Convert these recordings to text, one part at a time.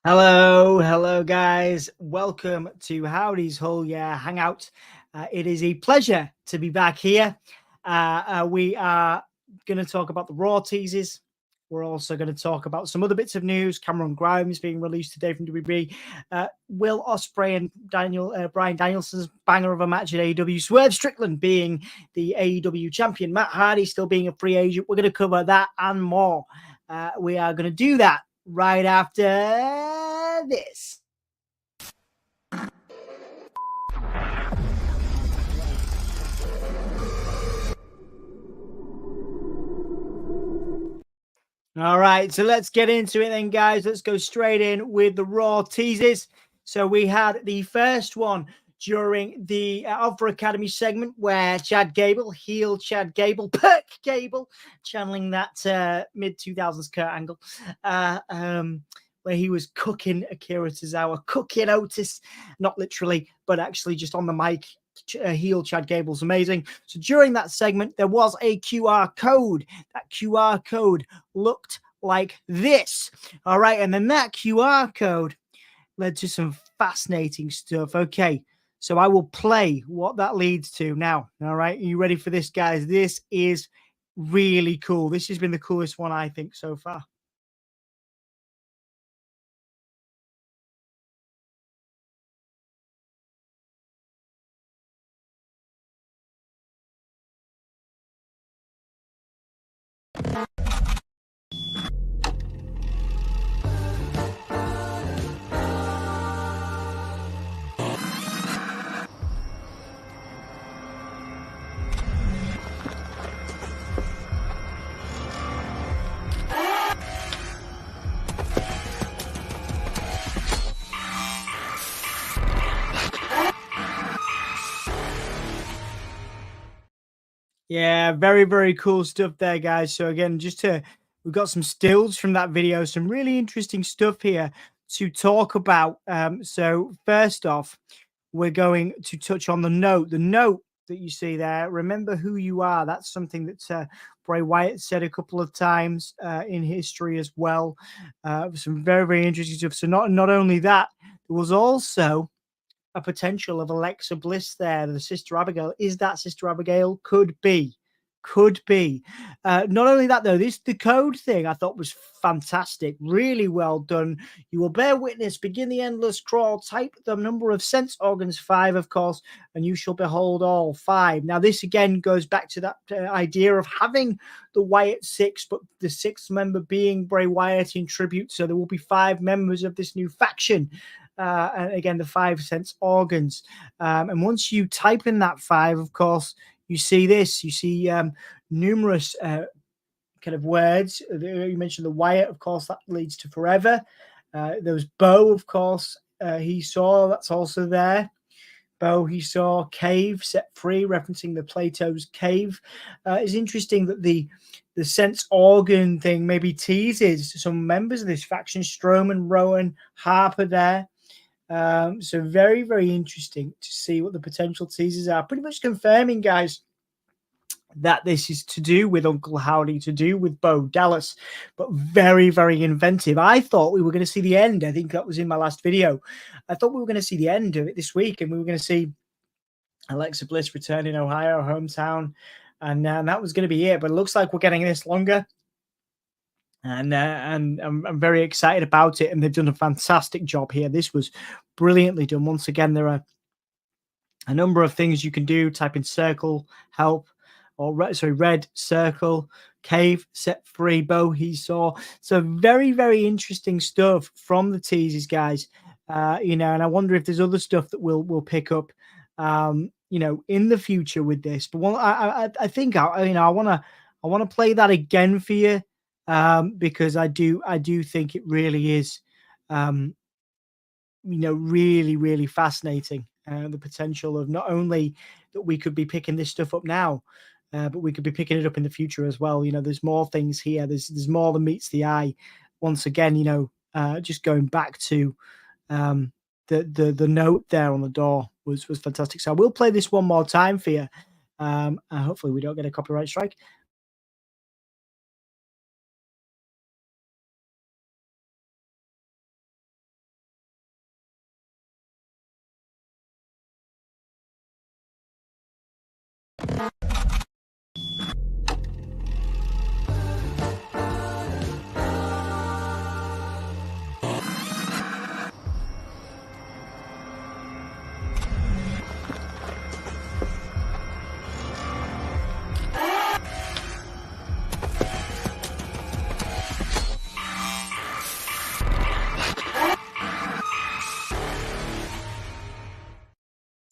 Hello, guys. Welcome to Howdy's Whole Year Hangout. It is a pleasure to be back here. We are going to talk about the Raw Teases. We're also going to talk about some other bits of news. Cameron Grimes being released today from WWE. Will Ospreay and Bryan Danielson's banger of a match at AEW. Swerve Strickland being the AEW champion. Matt Hardy still being a free agent. We're going to cover that and more. We are going to do that right after this. All right, so let's get into it then, guys. Let's go straight in with the Raw Teases. So we had the first one during the Alpha Academy segment where Chad Gable, heel Chad Gable, Perk Gable, channeling that mid-2000s Kurt Angle, where he was cooking Akira Tozawa, cooking Otis, not literally, but actually just on the mic. Heel Chad Gable's amazing. So during that segment, there was a QR code. That QR code looked like this. All right, and then that QR code led to some fascinating stuff. Okay, so I will play what that leads to now. All right, are you ready for this, guys? This is really cool. This has been the coolest one, I think, so far. Yeah, very, very cool stuff there, guys. So again, we've got some stills from that video, some really interesting stuff here to talk about. So first off, we're going to touch on the note. The note that you see there, remember who you are. That's something that Bray Wyatt said a couple of times in history as well. Some very, very interesting stuff. So not only that, there was also a potential of Alexa Bliss there, the Sister Abigail. Is that Sister Abigail? Could be. Could be. Not only that, though, the code thing I thought was fantastic. Really well done. You will bear witness, begin the endless crawl, type the number of sense organs, 5, of course, and you shall behold all 5. Now, this again goes back to that idea of having the Wyatt 6, but the 6th member being Bray Wyatt in tribute. So there will be 5 members of this new faction. And again, the 5 sense organs. And once you type in that 5, of course, you see this. You see numerous kind of words. You mentioned the Wyatt, of course, that leads to forever. There was Bo, of course. He saw, that's also there. Bo, he saw cave, set free, referencing the Plato's cave. It's interesting that the sense organ thing maybe teases some members of this faction, Strowman, Rowan, Harper there. So very, very interesting to see what the potential teasers are. Pretty much confirming, guys, that this is to do with Uncle Howdy, to do with Bo Dallas, but very, very inventive. I thought we were going to see the end. I think that was in my last video. I thought we were going to see the end of it this week, and we were going to see Alexa Bliss return in Ohio, hometown, and that was going to be it. But it looks like we're getting this longer. And I'm very excited about it, and they've done a fantastic job here. This was brilliantly done. Once again, there are a number of things you can do. Type in circle, help, or red circle, cave, set free, Bo he saw. So very, very interesting stuff from the teases, guys. And I wonder if there's other stuff that we'll pick up, in the future with this. But I think I want to play that again for you. Because I do think it really is, really, really fascinating. The potential of not only that we could be picking this stuff up now, but we could be picking it up in the future as well. There's more things here. There's more than meets the eye. Once again, just going back to the note there on the door was fantastic. So I will play this one more time for you. Hopefully we don't get a copyright strike.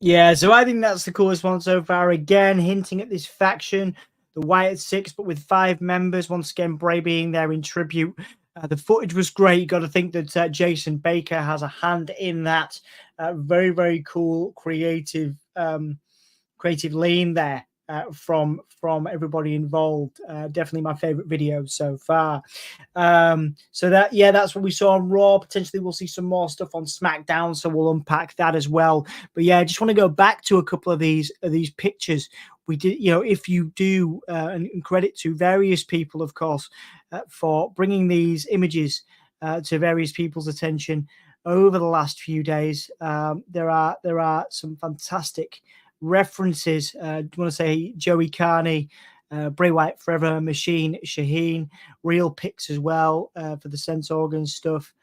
Yeah, so I think that's the coolest one so far. Again, hinting at this faction, the Wyatt Six, but with 5 members. Once again, Bray being there in tribute. The footage was great. You got to think that Jason Baker has a hand in that. Very, very cool, creative lean there from everybody involved. Definitely my favorite video so far. So that's what we saw on Raw. Potentially we'll see some more stuff on SmackDown, so we'll unpack that as well. But yeah, I just want to go back to a couple of these pictures. We did, if you do, and credit to various people, of course, for bringing these images to various people's attention over the last few days. There are some fantastic references. I want to say Joey Carney, Bray Wyatt Forever, Machine, Shaheen, real pics as well for the sense organ stuff.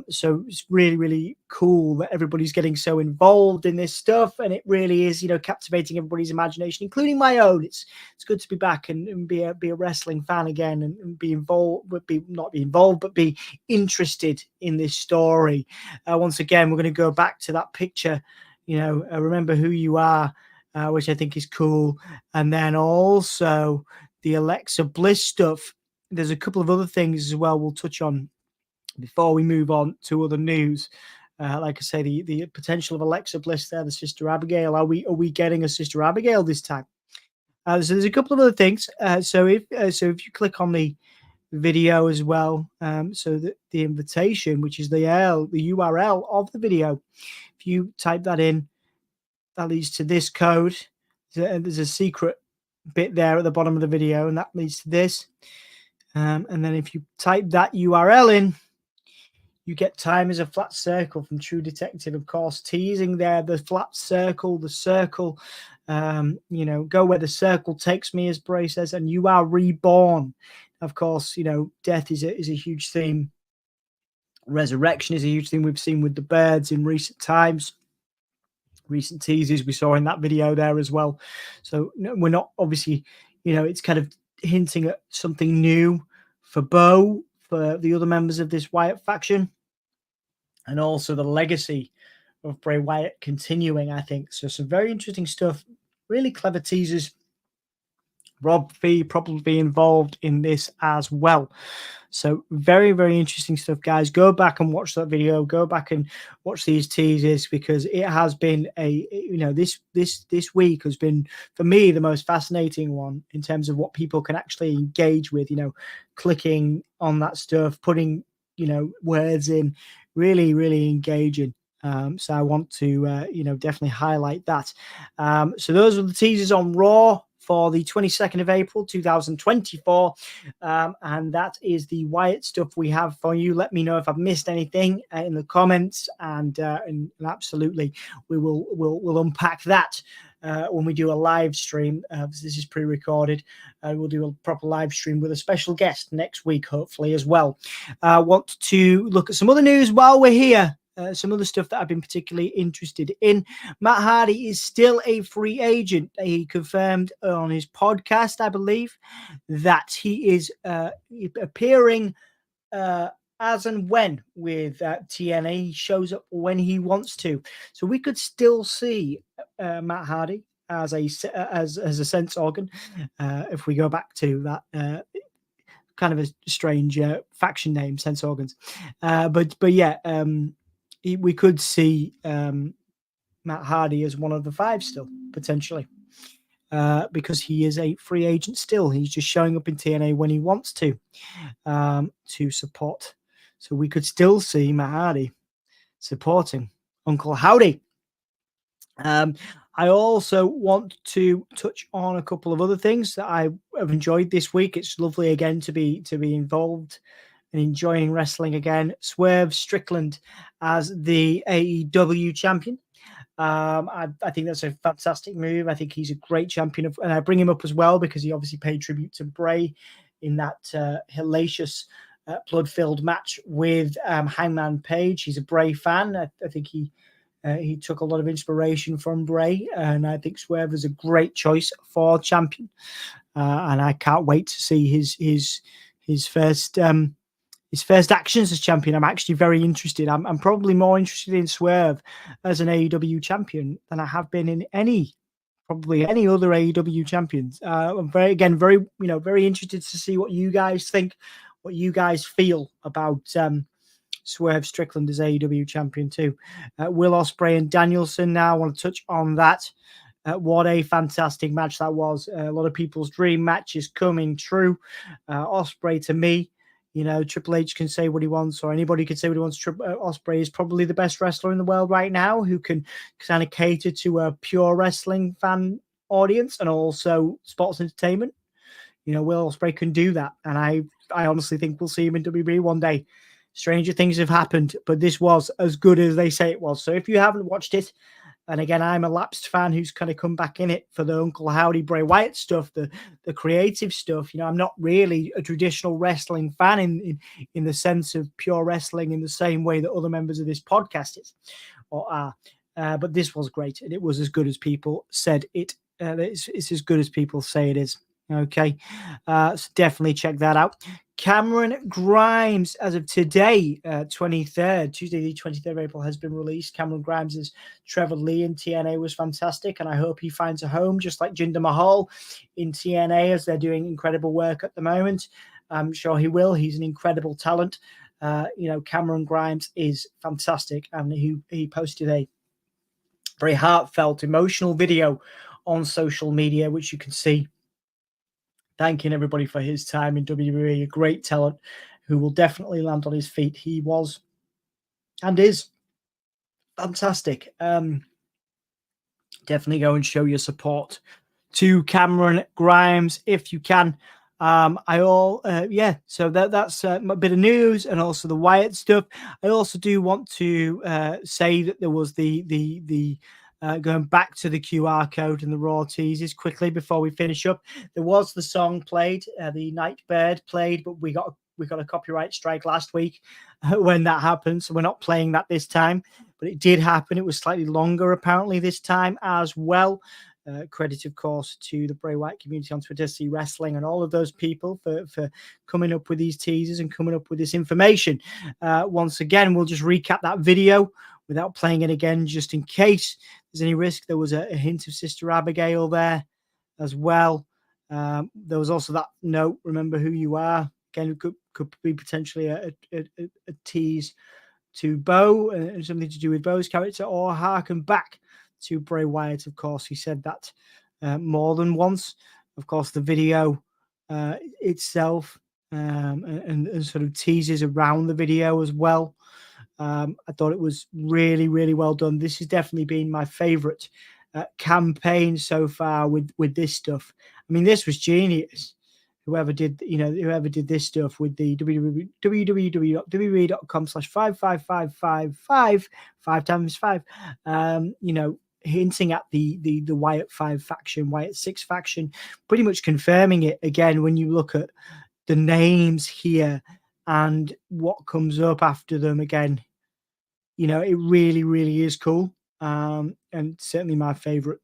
So it's really, really cool that everybody's getting so involved in this stuff, and it really is, captivating everybody's imagination, including my own. It's good to be back and be a wrestling fan again, and be involved, but not be involved, but be interested in this story. Once again, we're going to go back to that picture. Remember who you are, which I think is cool. And then also the Alexa Bliss stuff. There's a couple of other things as well we'll touch on before we move on to other news. Like I say, the potential of Alexa Bliss there, the Sister Abigail. Are we getting a Sister Abigail this time? So there's a couple of other things. So if you click on the video as well, so that the invitation, which is the URL of the video, if you type that in, that leads to this code. There's a secret bit there at the bottom of the video, and that leads to this. And then if you type that URL in, you get time as a flat circle from True Detective, of course, teasing there the flat circle, the circle, go where the circle takes me, as Bray says, and you are reborn. Of course, death is a huge theme. Resurrection is a huge thing we've seen with the birds in recent times. Recent teases we saw in that video there as well. So we're not, obviously, it's kind of hinting at something new for Bo, for the other members of this Wyatt faction, and also the legacy of Bray Wyatt continuing, I think. So some very interesting stuff, really clever teasers. Rob V probably involved in this as well. So very, very interesting stuff, guys. Go back and watch that video. Go back and watch these teasers, because it has been this week has been, for me, the most fascinating one in terms of what people can actually engage with, clicking on that stuff, putting, words in, really, really engaging. So I want to, definitely highlight that. So those are the teasers on Raw for the 22nd of April, 2024. And that is the Wyatt stuff we have for you. Let me know if I've missed anything in the comments, and absolutely we'll unpack that when we do a live stream. This is pre-recorded. We'll do a proper live stream with a special guest next week, hopefully, as well. Want to look at some other news while we're here. Some other stuff that I've been particularly interested in. Matt Hardy is still a free agent. He confirmed on his podcast, I believe, that he is appearing as and when with TNA. He shows up when he wants to. So we could still see Matt Hardy as a sense organ, if we go back to that kind of a strange faction name, sense organs. But yeah, we could see Matt Hardy as one of the 5 still, potentially, because he is a free agent still. He's just showing up in TNA when he wants to support. So we could still see Matt Hardy supporting Uncle Howdy. I also want to touch on a couple of other things that I have enjoyed this week. It's lovely again to be involved and enjoying wrestling again. Swerve Strickland as the AEW champion. I think that's a fantastic move. I think he's a great champion, and I bring him up as well because he obviously paid tribute to Bray in that hellacious blood-filled match with Hangman Page. He's a Bray fan. I think he took a lot of inspiration from Bray, and I think Swerve is a great choice for champion. And I can't wait to see his first his first actions as champion. I'm actually very interested. I'm probably more interested in Swerve as an AEW champion than I have been in probably any other AEW champions. I'm very interested to see what you guys think, what you guys feel about Swerve Strickland as AEW champion too. Will Ospreay and Danielson now. I want to touch on that. What a fantastic match that was. A lot of people's dream match is coming true. Ospreay, to me, Triple H can say what he wants, or anybody can say what he wants. Ospreay is probably the best wrestler in the world right now, who can kind of cater to a pure wrestling fan audience and also sports entertainment. Will Ospreay can do that, and I honestly think we'll see him in WWE one day. Stranger things have happened, but this was as good as they say it was. So if you haven't watched it, and again, I'm a lapsed fan who's kind of come back in it for the Uncle Howdy, Bray Wyatt stuff, the creative stuff. I'm not really a traditional wrestling fan in the sense of pure wrestling in the same way that other members of this podcast is or are. But this was great, and it was as good as people said it. It's as good as people say it is. Okay, so definitely check that out. Cameron Grimes, as of today, 23rd, Tuesday the 23rd of April, has been released. Cameron Grimes' Trevor Lee in TNA was fantastic, and I hope he finds a home, just like Jinder Mahal in TNA, as they're doing incredible work at the moment. I'm sure he will. He's an incredible talent. Cameron Grimes is fantastic, and he posted a very heartfelt, emotional video on social media, which you can see, thanking everybody for his time in WWE. A great talent who will definitely land on his feet. He was and is fantastic. Definitely go and show your support to Cameron Grimes if you can. So that's a bit of news, and also the Wyatt stuff. I also do want to say that there was the going back to the QR code and the Raw Teases quickly before we finish up. There was the song played, the Nightbird played, but we got a copyright strike last week when that happened, so we're not playing that this time. But it did happen. It was slightly longer apparently this time as well. Credit, of course, to the Bray Wyatt community on Twitter, C Wrestling, and all of those people for coming up with these teasers and coming up with this information. Once again, we'll just recap that video without playing it again, just in case there's any risk. There was a hint of Sister Abigail there as well. There was also that note, remember who you are. Again, it could be potentially a tease to Bo, and something to do with Bo's character, or harken back to Bray Wyatt. Of course, he said that more than once. Of course, the video itself and sort of teases around the video as well. I thought it was really, really well done. This has definitely been my favorite campaign so far with this stuff. I mean, this was genius. Whoever did this stuff with the www.com/55555 5 times 5, hinting at the Wyatt 5 faction, Wyatt 6 faction, pretty much confirming it again when you look at the names here and what comes up after them again. It really, really is cool. And certainly my favorite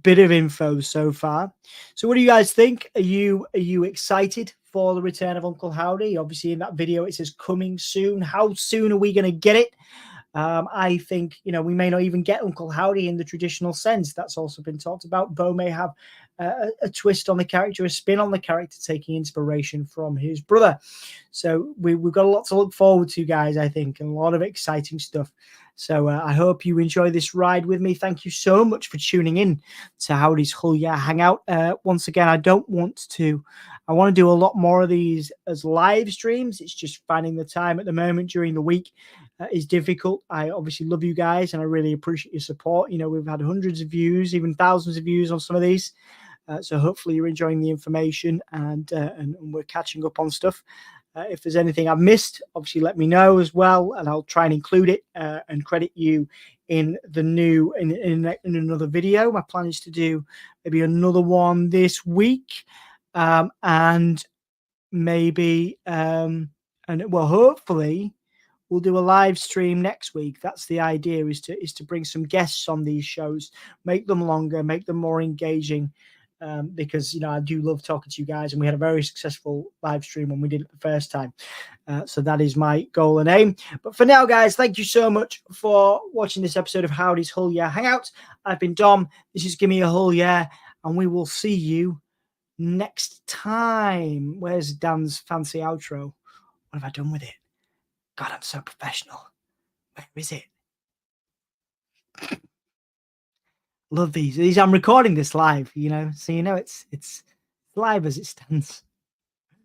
bit of info so far. So what do you guys think? Are you excited for the return of Uncle Howdy? Obviously in that video it says coming soon. How soon are we going to get it? I think, we may not even get Uncle Howdy in the traditional sense. That's also been talked about. Bo may have a twist on the character, a spin on the character, taking inspiration from his brother. So we've got a lot to look forward to, guys, I think, and a lot of exciting stuff. So I hope you enjoy this ride with me. Thank you so much for tuning in to Howdy's Hull Yeah Hangout. Once again, I want to do a lot more of these as live streams. It's just finding the time at the moment during the week is difficult. I obviously love you guys, and I really appreciate your support. We've had hundreds of views, even thousands of views on some of these. So hopefully you're enjoying the information, and we're catching up on stuff. If there's anything I've missed, obviously let me know as well, and I'll try and include it and credit you in the new in another video. My plan is to do maybe another one this week, and maybe hopefully we'll do a live stream next week. That's the idea, is to bring some guests on these shows, make them longer, make them more engaging, because, you know, I do love talking to you guys, and we had a very successful live stream when we did it the first time. So that is my goal and aim. But for now, guys, thank you so much for watching this episode of Howdy's Hull Yeah Hangout. I've been Dom. This is Give Me a Hull Yeah, and we will see you next time. Where's Dan's fancy outro? What have I done with it? God, I'm so professional. Where is it? Love these. I'm recording this live, you know, so you know it's live as it stands.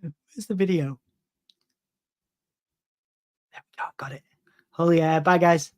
Where's the video? There we go. Got it. Oh yeah. Bye, guys.